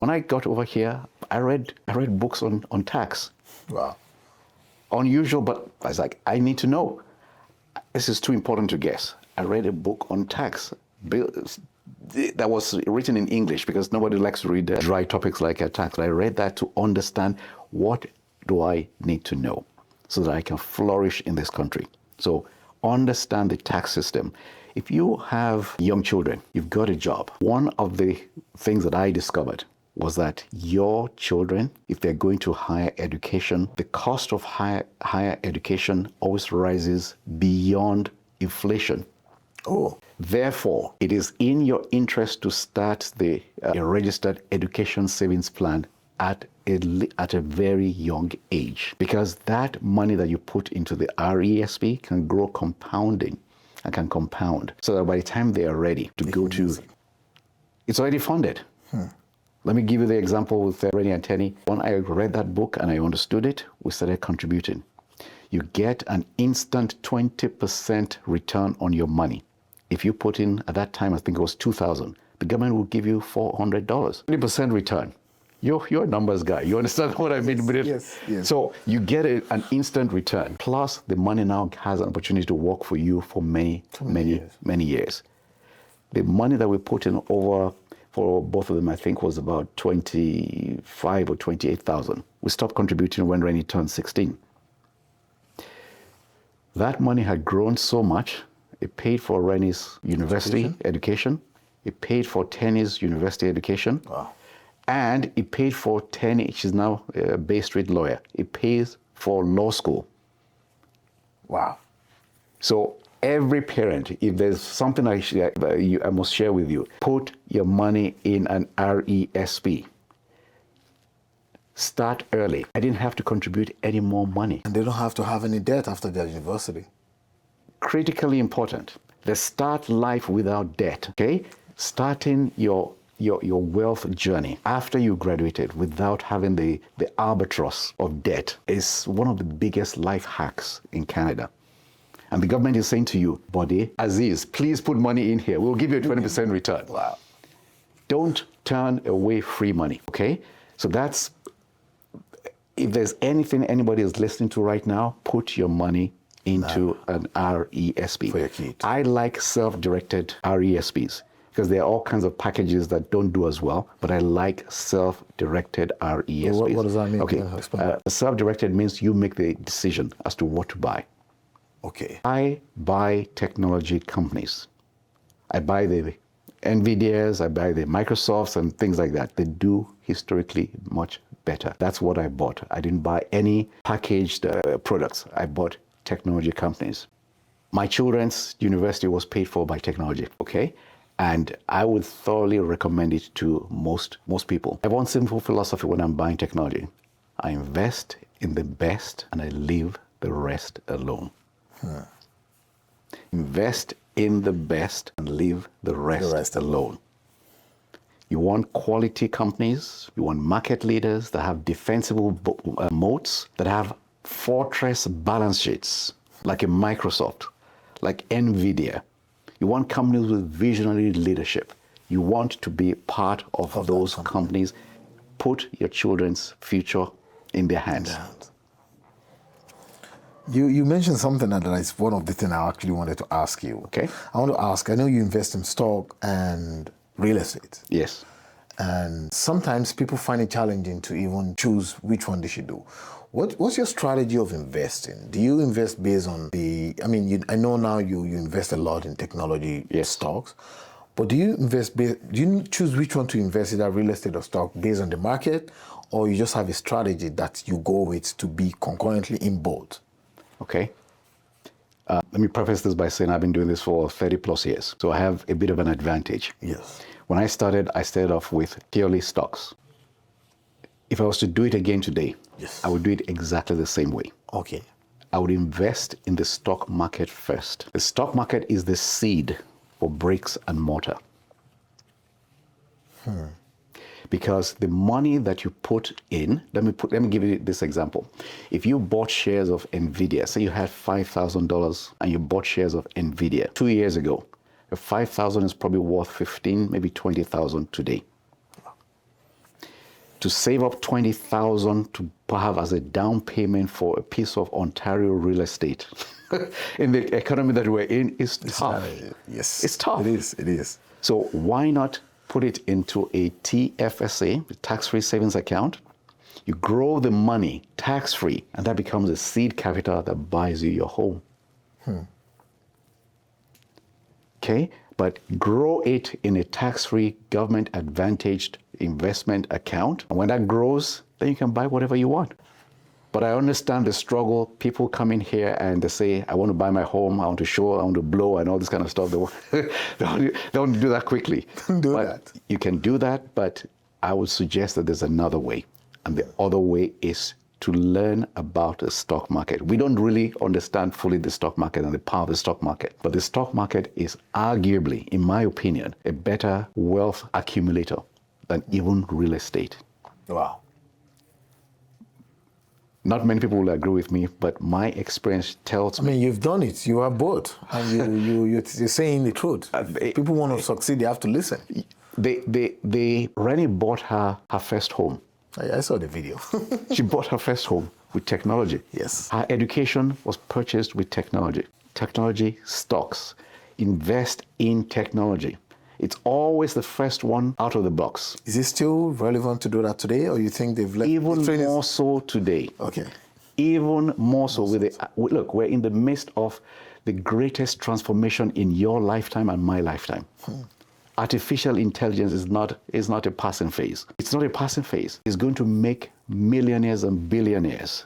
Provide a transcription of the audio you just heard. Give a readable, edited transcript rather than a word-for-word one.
When I got over here, I read books on tax. Wow. Unusual, but I was like, I need to know. This is too important to guess. I read a book on tax that was written in English because nobody likes to read dry topics like tax. I read that to understand what do I need to know so that I can flourish in this country. So understand the tax system. If you have young children, you've got a job. One of the things that I discovered was that your children, if they're going to higher education, the cost of higher education always rises beyond inflation. Oh. Therefore, it is in your interest to start a registered education savings plan at a very young age, because that money that you put into the RESP can grow compounding and can compound, so that by the time they are ready to go to, it's already funded. Let me give you the example with Rennie and Tenny. When I read that book and I understood it, we started contributing. You get an instant 20% return on your money. If you put in, at that time, I think it was $2,000, the government will give you $400. 20% return. You're a numbers guy. You understand what I mean? Yes. So you get an instant return. Plus, the money now has an opportunity to work for you for many years. The money that we put in over for both of them, I think, was about 25 or 28,000. We stopped contributing when Rennie turned 16. That money had grown so much, it paid for Rennie's university education. It paid for Tenny's university education. Wow. And it paid for Tenny, she's now a Bay Street lawyer. It pays for law school. Wow. So every parent, if there's something I must share with you, put your money in an RESP. Start early. I didn't have to contribute any more money. And they don't have to have any debt after their university. Critically important. They start life without debt, okay? Starting your wealth journey after you graduated without having the albatross of debt is one of the biggest life hacks in Canada. And the government is saying to you, Bode, Aziz, please put money in here. We'll give you a 20% return. Wow. Don't turn away free money, okay? So that's, if there's anything anybody is listening to right now, put your money into an RESP. For your kids. I like self-directed RESPs because there are all kinds of packages that don't do as well, but I like self-directed RESPs. What does that mean? Okay, self-directed means you make the decision as to what to buy. Okay. I buy technology companies. I buy the NVIDIAs, I buy the Microsofts and things like that. They do historically much better. That's what I bought. I didn't buy any packaged products. I bought technology companies. My children's university was paid for by technology, okay? And I would thoroughly recommend it to most people. I have one simple philosophy when I'm buying technology. I invest in the best and I leave the rest alone. Invest in the best and leave the rest alone. You want quality companies, you want market leaders that have defensible moats, that have fortress balance sheets, like a Microsoft, like NVIDIA. You want companies with visionary leadership. You want to be part of those companies. Put your children's future in their hands. You mentioned something that is one of the things I actually wanted to ask you. Okay. I want to ask, I know you invest in stock and real estate. Yes. And sometimes people find it challenging to even choose which one they should do. What's your strategy of investing? Do you invest based on I know now you invest a lot in technology stocks, but do you choose which one to invest, either real estate or stock, based on the market, or you just have a strategy that you go with to be concurrently in both? Okay. Let me preface this by saying I've been doing this for 30 plus years, so I have a bit of an advantage. Yes. When I started off with purely stocks. If I was to do it again today, I would do it exactly the same way. Okay. I would invest in the stock market first. The stock market is the seed for bricks and mortar. Because the money that you put in, let me give you this example. If you bought shares of NVIDIA, say you had $5,000 and you bought shares of NVIDIA 2 years ago, $5,000 is probably worth 15, maybe 20,000 today. to save up 20,000 to have as a down payment for a piece of Ontario real estate in the economy that we're in is tough. Yes. It's tough. It is. So why not put it into a TFSA, the tax-free savings account? You grow the money tax-free, and that becomes a seed capital that buys you your home. Okay? But grow it in a tax-free, government-advantaged investment account. And when that grows, then you can buy whatever you want. But I understand the struggle. People come in here and they say, I want to buy my home, I want to show, I want to blow, and all this kind of stuff. They want to do that quickly. You can do that, but I would suggest that there's another way. And the other way is to learn about the stock market. We don't really understand fully the stock market and the power of the stock market. But the stock market is arguably, in my opinion, a better wealth accumulator than even real estate. Wow. Not many people will agree with me, but my experience tells me. I mean, you've done it. You are both. And you're saying the truth. People want to succeed, they have to listen. Rennie bought her first home. I saw the video. She bought her first home with technology. Yes. Her education was purchased with technology. Technology stocks. Invest in technology. It's always the first one out of the box. Is it still relevant to do that today, or you think they've left? Even more so today. Okay. Even more so with the look. We're in the midst of the greatest transformation in your lifetime and my lifetime. Artificial intelligence is not a passing phase. It's not a passing phase. It's going to make millionaires and billionaires.